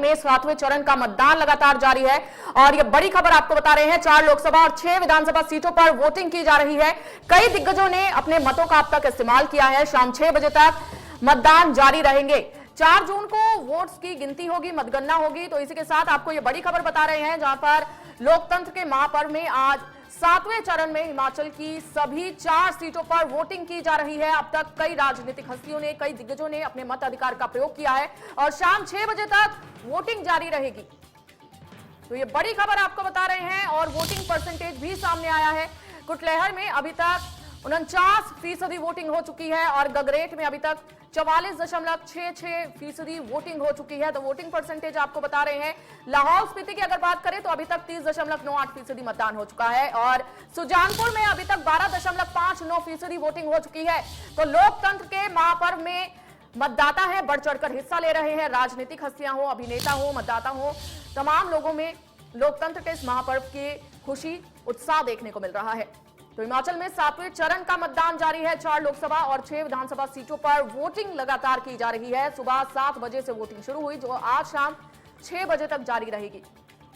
में 7वें चरण का मतदान लगातार जारी है और ये बड़ी खबर आपको बता रहे हैं, 4 लोकसभा और 6 विधानसभा सीटों पर वोटिंग की जा रही है। कई दिग्गजों ने अपने मतों का अब तक इस्तेमाल किया है। शाम 6 बजे तक मतदान जारी रहेंगे। 4 जून को वोट्स की गिनती होगी, मतगणना होगी। तो इसी के साथ आपको ये बड़ी खबर बता रहे हैं, जहां पर लोकतंत्र के महापर्व में आज 7वें चरण में हिमाचल की सभी 4 सीटों पर वोटिंग की जा रही है। अब तक कई राजनीतिक हस्तियों ने, कई दिग्गजों ने अपने मताधिकार का प्रयोग किया है और शाम 6 बजे तक वोटिंग जारी रहेगी। तो ये बड़ी खबर आपको बता रहे हैं और वोटिंग परसेंटेज भी सामने आया है। कुटलैहड़ में अभी तक 49% वोटिंग हो चुकी है और गगरेट में अभी तक 44.66% वोटिंग हो चुकी है। तो वोटिंग परसेंटेज आपको बता रहे हैं। लाहौल स्पीति की अगर बात करें तो अभी तक 30.98% मतदान हो चुका है और सुजानपुर में अभी तक 12.59% वोटिंग हो चुकी है। तो लोकतंत्र के महापर्व में मतदाता है, बढ़ चढ़कर हिस्सा ले रहे हैं। राजनीतिक हस्तियां हो, अभिनेता हो, मतदाता हो, तमाम लोगों में लोकतंत्र के इस महापर्व की खुशी, उत्साह देखने को मिल रहा है। तो हिमाचल में 7वें चरण का मतदान जारी है। 4 लोकसभा और 6 विधानसभा सीटों पर वोटिंग लगातार की जा रही है। सुबह 7 बजे से वोटिंग शुरू हुई, जो आज शाम 6 बजे तक जारी रहेगी।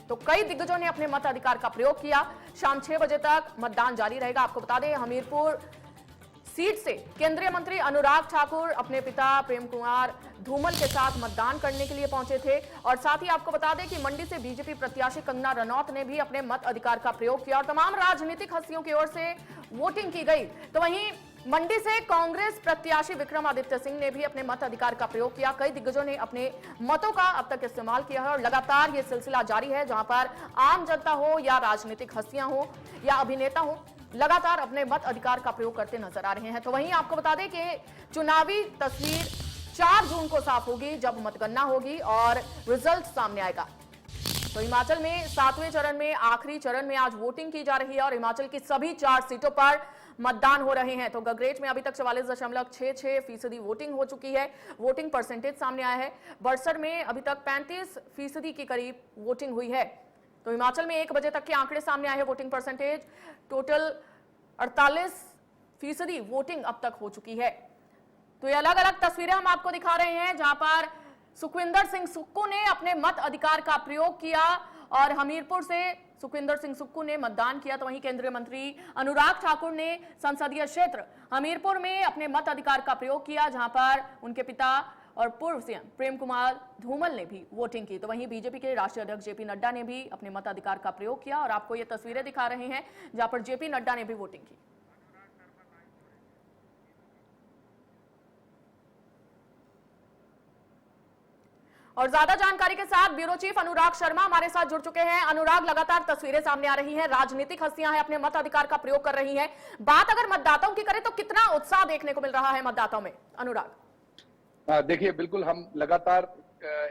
तो कई दिग्गजों ने अपने मताधिकार का प्रयोग किया। शाम 6 बजे तक मतदान जारी रहेगा। आपको बता दें, हमीरपुर सीट से केंद्रीय मंत्री अनुराग ठाकुर अपने पिता प्रेम कुमार धूमल के साथ मतदान करने के लिए पहुंचे थे और साथ ही आपको बता दें कि मंडी से बीजेपी प्रत्याशी कंगना रनौत ने भी अपने मत अधिकार का प्रयोग किया और तमाम राजनीतिक हस्तियों की ओर से वोटिंग की गई। तो वहीं मंडी से कांग्रेस प्रत्याशी विक्रमादित्य सिंह ने भी अपने मत अधिकार का प्रयोग किया। कई दिग्गजों ने अपने मतों का अब तक इस्तेमाल किया है और लगातार ये सिलसिला जारी है, जहां पर आम जनता हो या राजनीतिक हस्तियां हो या अभिनेता हो, लगातार अपने मत अधिकार का प्रयोग करते नजर आ रहे हैं। तो वहीं आपको बता दें कि चुनावी तस्वीर 4 जून को साफ होगी, जब मतगणना होगी और रिजल्ट सामने आएगा। तो हिमाचल में 7वें चरण में, आखिरी चरण में आज वोटिंग की जा रही है और हिमाचल की सभी 4 सीटों पर मतदान हो रहे हैं। तो गगरेट में अभी तक 44.66% वोटिंग हो चुकी है। वोटिंग परसेंटेज सामने आया है। बड़सर में अभी तक 35% के करीब वोटिंग हुई है। तो हिमाचल में 1 बजे तक के आंकड़े सामने आए हैं। वोटिंग परसेंटेज टोटल 48% वोटिंग अब तक हो चुकी है। तो ये अलग अलग तस्वीरें हम आपको दिखा रहे हैं, जहां पर सुखविंदर सिंह सुक्खू ने अपने मत अधिकार का प्रयोग किया और हमीरपुर से सुखविंदर सिंह सुक्खू ने मतदान किया। तो वहीं केंद्रीय मंत्री अनुराग ठाकुर ने संसदीय क्षेत्र हमीरपुर में अपने मत अधिकार का प्रयोग किया, जहां पर उनके पिता और पूर्व सीएम प्रेम कुमार धूमल ने भी वोटिंग की। तो वहीं बीजेपी के राष्ट्रीय अध्यक्ष जेपी नड्डा ने भी अपने मताधिकार का प्रयोग किया और आपको ये तस्वीरें दिखा रहे हैं, जहां पर जेपी नड्डा ने भी वोटिंग की। और ज्यादा जानकारी के साथ ब्यूरो चीफ अनुराग शर्मा हमारे साथ जुड़ चुके हैं। अनुराग, लगातार तस्वीरें सामने आ रही हैं, राजनीतिक हस्तियां हैं, अपने मताधिकार का प्रयोग कर रही हैं। बात अगर मतदाताओं की करें तो कितना उत्साह देखने को मिल रहा है मतदाताओं में, अनुराग? देखिए, बिल्कुल हम लगातार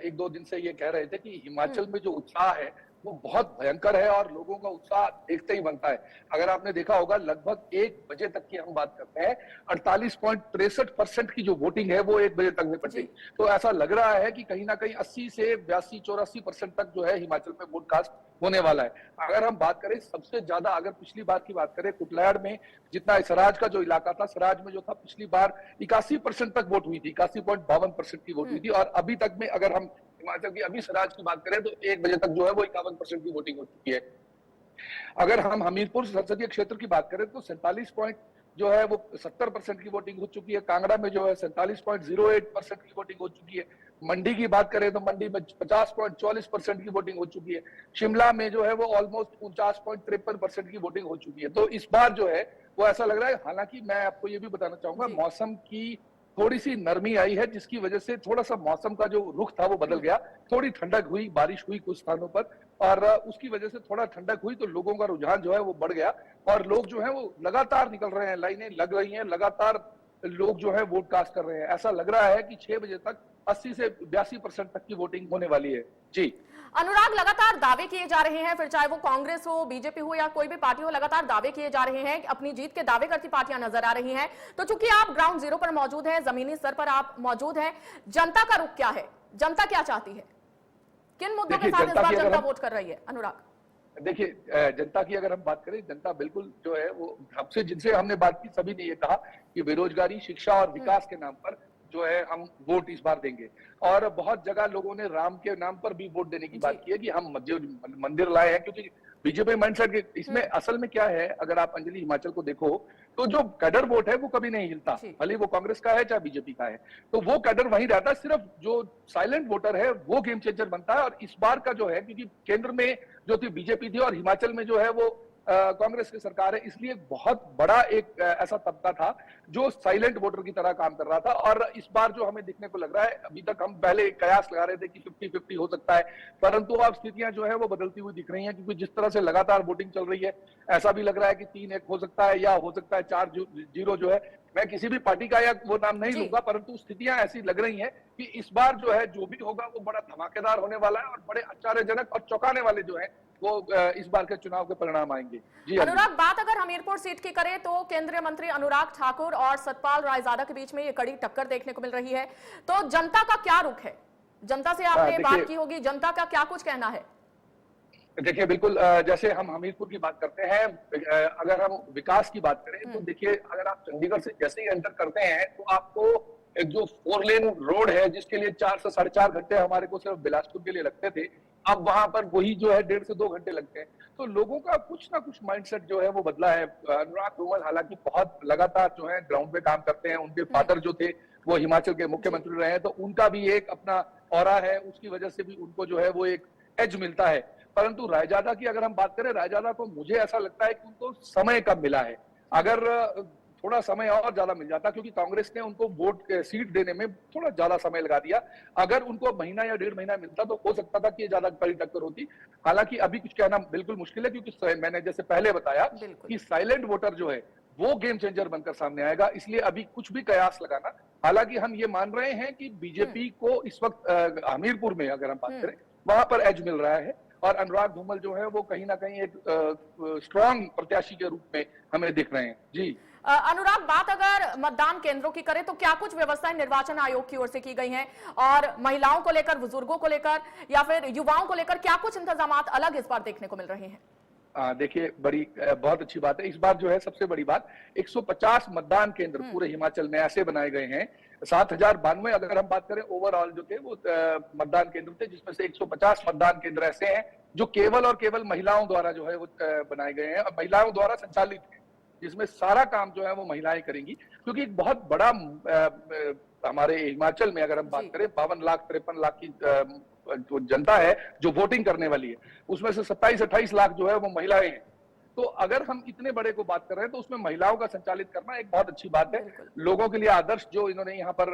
1-2 दिन से ये कह रहे थे कि हिमाचल में जो उत्साह है वो बहुत भयंकर है और लोगों का उत्साह देखते ही बनता है। अगर आपने देखा होगा, लगभग 1 बजे तक की हम बात करते हैं, 48.63% की जो वोटिंग है वो 1 बजे तक निपट गई। तो ऐसा लग रहा है कि कहीं ना कहीं 80 से 82-84% तक जो है हिमाचल में वोट कास्ट होने वाला है। अगर हम बात करें सबसे ज्यादा, अगर पिछली बार की बात करें, कुटलैहड़ में जितना सराज का जो इलाका था, सराज में जो था पिछली बार 81% तक वोट हुई थी, 81.52% की वोट हुई थी और अभी तक में अगर हम हिमाचल की अभी सराज की बात करें तो 1 बजे तक जो है वो 51% की वोटिंग हो चुकी है। अगर हम हमीरपुर संसदीय क्षेत्र की बात करें तो 70% की वोटिंग हो चुकी है। कांगड़ा में जो है 47.08% की वोटिंग हो चुकी है। मंडी की बात करें तो मंडी में 50.44% की वोटिंग हो चुकी है। शिमला में जो है वो ऑलमोस्ट 49.53% की वोटिंग हो चुकी है। तो इस बार जो है वो ऐसा लग रहा है, हालांकि मैं आपको ये भी बताना चाहूंगा, मौसम की थोड़ी सी नरमी आई है, जिसकी वजह से थोड़ा सा मौसम का जो रुख था वो बदल गया। थोड़ी ठंडक हुई, बारिश हुई कुछ स्थानों पर और उसकी वजह से थोड़ा ठंडक हुई तो लोगों का रुझान जो है वो बढ़ गया और लोग जो है वो लगातार निकल रहे हैं, लाइनें लग रही हैं, लगातार लोग जो है वोट कास्ट कर रहे हैं। ऐसा लग रहा है कि 6 बजे तक 80 से 82% तक की वोटिंग होने वाली है। जी अनुराग, लगातार दावे किए जा रहे हैं, फिर चाहे वो कांग्रेस हो, बीजेपी हो या कोई भी पार्टी हो, लगातार दावे किए जा रहे हैं, अपनी जीत के दावे करती पार्टियां नजर आ रही हैं। तो चूंकि आप ग्राउंड जीरो पर मौजूद हैं, जमीनी स्तर पर आप मौजूद हैं, जनता का रुख क्या है? जनता क्या चाहती है? किन मुद्दों के साथ इस बार जनता वोट कर रही है, अनुराग? देखिए, जनता की अगर हम बात करें, जनता बिल्कुल जो है वो हमसे, जिनसे हमने बात की, सभी ने ये कहा कि बेरोजगारी, शिक्षा और विकास के नाम पर जो है हम वोट इस बार देंगे। और बहुत जगह लोगों ने राम के नाम पर भी वोट देने की बात की है कि हम मंदिर लाए हैं, क्योंकि बीजेपी माइंडसेट इसमें असल में क्या है, अगर आप अंजलि हिमाचल को देखो तो जो कैडर वोट है वो कभी नहीं हिलता, भले वो कांग्रेस का है चाहे बीजेपी का है, तो वो कैडर वहीं रहता है। सिर्फ जो साइलेंट वोटर है वो गेम चेंजर बनता है। और इस बार का जो है, क्योंकि केंद्र में जो थी बीजेपी थी और हिमाचल में जो है वो कांग्रेस की सरकार है, इसलिए बहुत बड़ा एक ऐसा तबका था जो साइलेंट वोटर की तरह काम कर रहा था। और इस बार जो हमें दिखने को लग रहा है, अभी तक हम पहले कयास लगा रहे थे कि 50-50 हो सकता है, परंतु अब स्थितियां जो है वो बदलती हुई दिख रही हैं, क्योंकि जिस तरह से लगातार वोटिंग चल रही है, ऐसा भी लग रहा है कि 3-1 हो सकता है या हो सकता है 4-0 जो है। मैं किसी भी पार्टी का या वो नाम नहीं लूंगा, परंतु स्थितियां ऐसी लग रही हैं कि इस बार जो है जो भी होगा वो बड़ा धमाकेदार होने वाला है और बड़े आश्चर्यजनक और चौंकाने वाले जो है वो इस बार के चुनाव के परिणाम आएंगे। जी अनुराग, बात अगर हमीरपुर सीट की करें तो केंद्रीय मंत्री अनुराग ठाकुर और सतपाल रायजादा के बीच में ये कड़ी टक्कर देखने को मिल रही है, तो जनता का क्या रुख है? जनता से आपने बात की होगी, जनता का क्या कुछ कहना है? देखिए, बिल्कुल जैसे हम हमीरपुर की बात करते हैं, अगर हम विकास की बात करें तो देखिए, अगर आप चंडीगढ़ से जैसे ही एंटर करते हैं तो आपको एक जो 4 लेन रोड है जिसके लिए 4 से 4.5 घंटे हमारे को सिर्फ बिलासपुर के लिए लगते थे, अब वहां पर वही जो है 1.5 से 2 घंटे लगते हैं। तो लोगों का कुछ ना कुछ माइंडसेट जो है वो बदला है। अनुराग धूमल हालांकि बहुत लगातार जो है ग्राउंड पे काम करते हैं, उनके फादर जो थे वो हिमाचल के मुख्यमंत्री रहे हैं, तो उनका भी एक अपना ऑरा है, उसकी वजह से भी उनको जो है वो एक एज मिलता है। परंतु रायजादा की अगर हम बात करें, रायजादा को मुझे ऐसा लगता है कि उनको समय कम मिला है। अगर थोड़ा समय और ज्यादा मिल जाता, क्योंकि कांग्रेस ने उनको वोट सीट देने में थोड़ा ज्यादा समय लगा दिया, अगर उनको महीना या 1.5 महीना मिलता तो हो सकता था कि ये ज्यादा कड़ी टक्कर होती। हालांकि अभी कुछ कहना बिल्कुल मुश्किल है, क्योंकि मैंने जैसे पहले बताया कि साइलेंट वोटर जो है वो गेम चेंजर बनकर सामने आएगा, इसलिए अभी कुछ भी कयास लगाना। हालांकि हम ये मान रहे हैं कि बीजेपी को इस वक्त हमीरपुर में अगर हम बात करें वहां पर एज मिल रहा है, और अनुराग धूमल जो है वो कहीं ना कहीं एक स्ट्रॉन्ग प्रत्याशी के रूप में हमें दिख रहे हैं। जी अनुराग, बात अगर मतदान केंद्रों की करें तो क्या कुछ व्यवस्थाएं निर्वाचन आयोग की ओर से की गई हैं, और महिलाओं को लेकर, बुजुर्गों को लेकर या फिर युवाओं को लेकर क्या कुछ इंतजामात अलग इस बार देखने को मिल रहे हैं? देखिए, बहुत अच्छी बात है। इस बार जो है सबसे बड़ी बात, 150 मतदान केंद्र पूरे हिमाचल में ऐसे बनाए गए हैं। 7092 अगर हम बात करें ओवरऑल जो थे वो मतदान केंद्र थे, जिसमें से 150 मतदान केंद्र ऐसे हैं जो केवल और केवल महिलाओं द्वारा जो है वो बनाए गए हैं और महिलाओं द्वारा संचालित है, जिसमें सारा काम जो है वो महिलाएं करेंगी। क्योंकि एक बहुत बड़ा हमारे हिमाचल में अगर हम बात करें 52 लाख 53 लाख की जो जनता है जो वोटिंग करने वाली है, उसमें से 27-28 लाख जो है वो महिलाएं हैं। तो अगर हम इतने बड़े को बात कर रहे हैं तो उसमें महिलाओं का संचालित करना एक बहुत अच्छी बात है। लोगों के लिए आदर्श जो इन्होंने यहाँ पर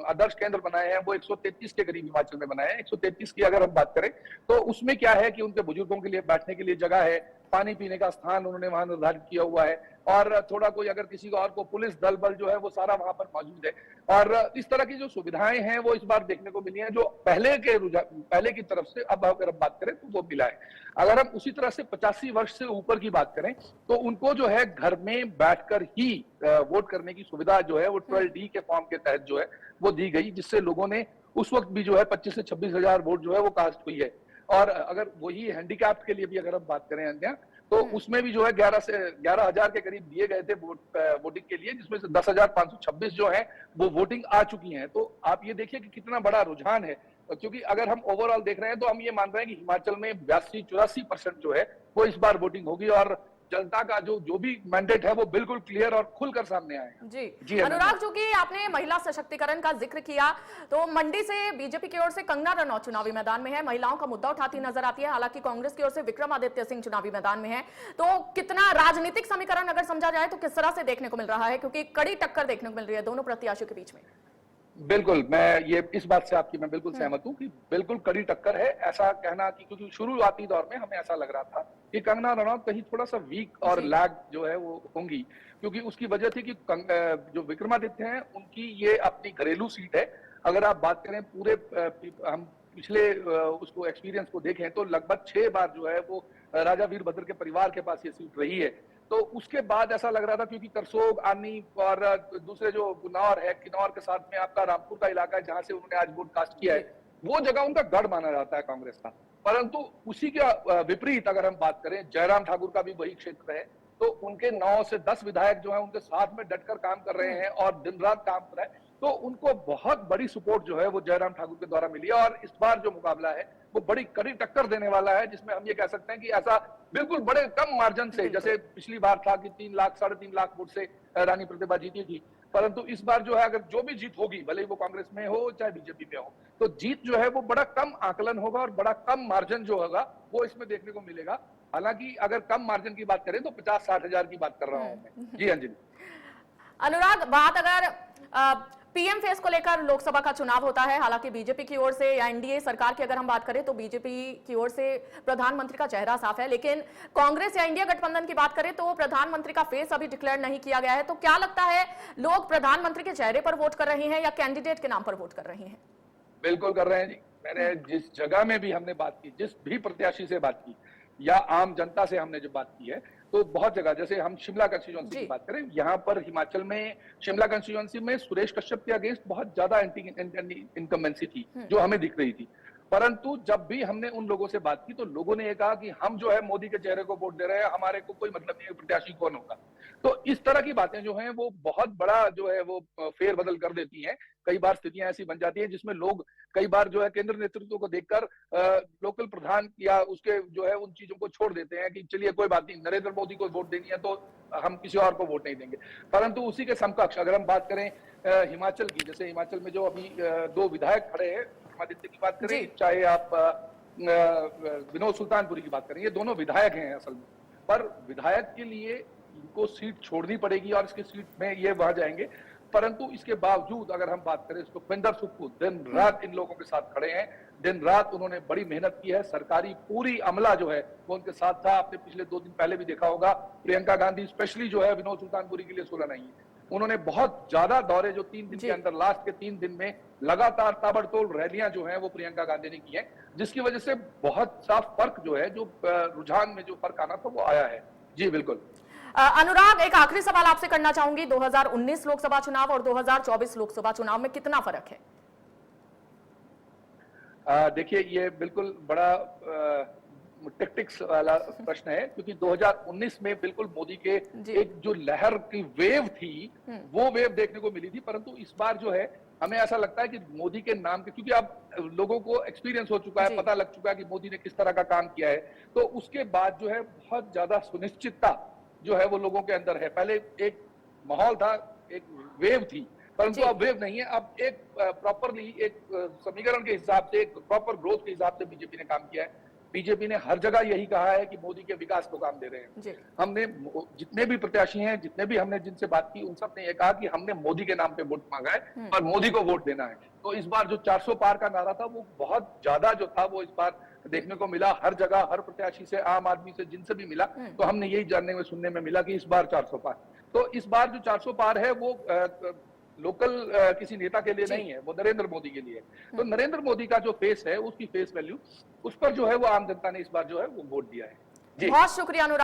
आदर्श केंद्र बनाए हैं वो 133 के करीब हिमाचल में बनाए हैं। 133 की अगर हम बात करें तो उसमें क्या है कि उनके बुजुर्गों के लिए बैठने के लिए जगह है, पानी पीने का स्थान उन्होंने वहां निर्धारित किया हुआ है, और थोड़ा कोई अगर किसी को और को पुलिस दल बल जो है वो सारा वहां पर मौजूद है। और इस तरह की जो सुविधाएं हैं वो इस बार देखने को मिली हैं, जो पहले की तरफ से अब अगर हम बात करें तो वो मिला है। अगर हम उसी तरह से 85 वर्ष से ऊपर की बात करें तो उनको जो है घर में बैठकर ही वोट करने की सुविधा जो है वो 12D के फॉर्म के तहत जो है वो दी गई, जिससे लोगों ने उस वक्त भी जो है 25 से 26 हजार वोट जो है वो कास्ट हुई है। और अगर वही हैंडीकैप्ड के लिए भी अगर हम बात करें अन्य, तो उसमें भी जो है 11,000 के करीब दिए गए थे वोटिंग के लिए, जिसमें से 10,526 जो है वो वोटिंग आ चुकी हैं। तो आप ये देखिए कि कितना बड़ा रुझान है, क्योंकि अगर हम ओवरऑल देख रहे हैं तो हम ये मान रहे हैं कि हिमाचल में 82-84% जो है वो इस बार वोटिंग होगी, और जनता का जो भी मैंडेट है वो बिल्कुल क्लियर और खुलकर सामने आएगा। जी अनुराग, जो कि आपने महिला सशक्तिकरण का जिक्र किया, तो मंडी से बीजेपी की ओर से कंगना रनौत चुनावी मैदान में है, महिलाओं का मुद्दा उठाती नजर आती है। हालांकि कांग्रेस की ओर से विक्रमादित्य सिंह चुनावी मैदान में है। तो कितना राजनीतिक समीकरण अगर समझा जाए तो किस तरह से देखने को मिल रहा है, क्योंकि कड़ी टक्कर देखने को मिल रही है दोनों प्रत्याशियों के बीच में? बिल्कुल, मैं ये इस बात से आपकी मैं बिल्कुल सहमत हूं कि बिल्कुल कड़ी टक्कर है। ऐसा कहना कि क्योंकि शुरुआती दौर में हमें ऐसा लग रहा था कि कंगना रनौत कहीं थोड़ा सा वीक और लैग जो है वो होंगी, क्योंकि उसकी वजह थी कि जो विक्रमादित्य हैं उनकी ये अपनी घरेलू सीट है। अगर आप बात करें पूरे हम पिछले उसको एक्सपीरियंस को देखें तो लगभग 6 बार जो है वो राजा वीरभद्र के परिवार के पास ये सीट रही है। तो उसके बाद ऐसा लग रहा था, क्योंकि करसोग, आनी और दूसरे जो किन्नौर है, किन्नौर के साथ में आपका रामपुर का इलाका है जहां से उन्होंने आज वोट कास्ट किया है, वो जगह उनका गढ़ माना जाता है कांग्रेस का। परंतु उसी के विपरीत अगर हम बात करें, जयराम ठाकुर का भी वही क्षेत्र है, तो उनके 9 से 10 विधायक जो है उनके साथ में डटकर काम कर रहे हैं और दिन रात काम कर रहे हैं। तो उनको बहुत बड़ी सपोर्ट जो है वो जयराम ठाकुर के द्वारा मिली है। और इस बार जो मुकाबला है वो बड़ी कड़ी टक्कर देने वाला है, जिसमें हम ये कह सकते हैं कि ऐसा बिल्कुल बड़े कम मार्जिन से, जैसे पिछली बार था कि 3 लाख 3.5 लाख वोट से रानी प्रतिभा जीती थी, परंतु इस बार जो है अगर जो भी जीत होगी, भले ही वो कांग्रेस में हो चाहे बीजेपी में हो, तो जीत जो है वो बड़ा कम आकलन होगा और बड़ा कम मार्जिन जो होगा वो इसमें देखने को मिलेगा। हालांकि अगर कम मार्जिन की बात करें तो 50-60 हजार की बात कर रहा हूं मैं। जी अंजलि। अनुराग, बात अगर पीएम फेस को लेकर लोकसभा का चुनाव होता है, हालांकि बीजेपी की ओर से या एनडीए सरकार की अगर हम बात करें तो बीजेपी की ओर से प्रधानमंत्री का चेहरा साफ है, लेकिन कांग्रेस या इंडिया गठबंधन की बात करें तो प्रधानमंत्री का फेस अभी डिक्लेयर नहीं किया गया है। तो क्या लगता है, लोग प्रधानमंत्री के चेहरे पर वोट कर रहे हैं या कैंडिडेट के नाम पर वोट कर रहे हैं? बिल्कुल कर रहे हैं जी। मैंने जिस जगह में भी हमने बात की, जिस भी प्रत्याशी से बात की या आम जनता से हमने जो बात की है, तो बहुत जगह, जैसे हम शिमला कंस्टिट्यूएंसी की बात करें, यहाँ पर हिमाचल में शिमला कंस्टिट्यूएंसी में सुरेश कश्यप के अगेंस्ट बहुत ज्यादा इनकम्बेंसी थी जो हमें दिख रही थी। परंतु जब भी हमने उन लोगों से बात की तो लोगों ने ये कहा कि हम जो है मोदी के चेहरे को वोट दे रहे हैं, हमारे को कोई मतलब नहीं है प्रत्याशी कौन होगा। तो इस तरह की बातें जो हैं वो बहुत बड़ा जो है वो फेरबदल कर देती हैं। कई बार स्थितियां ऐसी बन जाती है जिसमें लोग कई बार जो है केंद्र नेतृत्व को देखकर लोकल प्रधान या उसके जो है उन चीजों को छोड़ देते हैं कि चलिए कोई बात नहीं, नरेंद्र मोदी को वोट देनी है तो हम किसी और को वोट नहीं देंगे। परंतु उसी के समकक्ष अगर हम बात करें हिमाचल की, जैसे हिमाचल में जो अभी 2 विधायक खड़े हैं, विक्रमादित्य की बात करें चाहे आप विनोद सुल्तानपुरी की बात करें, ये दोनों विधायक हैं असल में। पर विधायक के लिए इनको सीट छोड़नी पड़ेगी और इसकी सीट में ये वहां जाएंगे। परंतु इसके बावजूद अगर हम बात करें तो सुखविंदर सुक्खू दिन रात इन लोगों के साथ खड़े हैं, दिन रात उन्होंने बड़ी मेहनत की है। सरकारी पूरी अमला जो है वो उनके साथ था। आपने पिछले 2 दिन पहले भी देखा होगा, प्रियंका गांधी स्पेशली जो है विनोद सुल्तानपुरी के लिए सोलह नहीं है। उन्होंने बहुत ज्यादा दौरे जो 3 दिन के अंदर, लास्ट के 3 दिन में लगातार ताबड़तोड़ रैलियां जो हैं वो प्रियंका गांधी ने की है, जिसकी वजह से बहुत साफ फर्क जो है, जो रुझान में जो फर्क आना था वो आया है। जी बिल्कुल। अनुराग, एक आखिरी सवाल आपसे करना चाहूंगी, 2019 लोकसभा चुनाव और 2024 लोकसभा चुनाव में कितना फर्क है? देखिए, ये बिल्कुल बड़ा टेक्टिक्स वाला प्रश्न है, क्योंकि 2019 में बिल्कुल मोदी के एक जो लहर की वेव थी वो वेव देखने को मिली थी। परंतु इस बार जो है हमें ऐसा लगता है कि मोदी के नाम के, क्योंकि अब लोगों को एक्सपीरियंस हो चुका है, पता लग चुका है कि मोदी ने किस तरह का काम किया है, तो उसके बाद जो है बहुत ज्यादा सुनिश्चितता जो है वो लोगों के अंदर है। पहले एक माहौल था, एक वेव थी, परंतु अब वेव नहीं है। अब एक प्रॉपरली एक समीकरण के हिसाब से, एक प्रॉपर ग्रोथ के हिसाब से बीजेपी ने काम किया है। बीजेपी ने हर जगह यही कहा है कि मोदी के विकास को काम दे रहे हैं। हमने जितने भी प्रत्याशी हैं, जितने भी हमने जिनसे बात की, उन सब ने यह कहा कि हमने मोदी के नाम पे वोट मांगा है और मोदी को वोट देना है। तो इस बार जो 400 पार का नारा था वो बहुत ज्यादा जो था वो इस बार देखने को मिला। हर जगह, हर प्रत्याशी से, आम आदमी से, जिनसे भी मिला, तो हमने यही जानने में, सुनने में मिला कि इस बार 400 पार। तो इस बार जो 400 पार है वो लोकल किसी नेता के लिए नहीं है, वो नरेंद्र मोदी के लिए है। तो नरेंद्र मोदी का जो फेस है, उसकी फेस वैल्यू, उस पर जो है वो आम जनता ने इस बार जो है वो वोट दिया है। बहुत शुक्रिया अनुराग।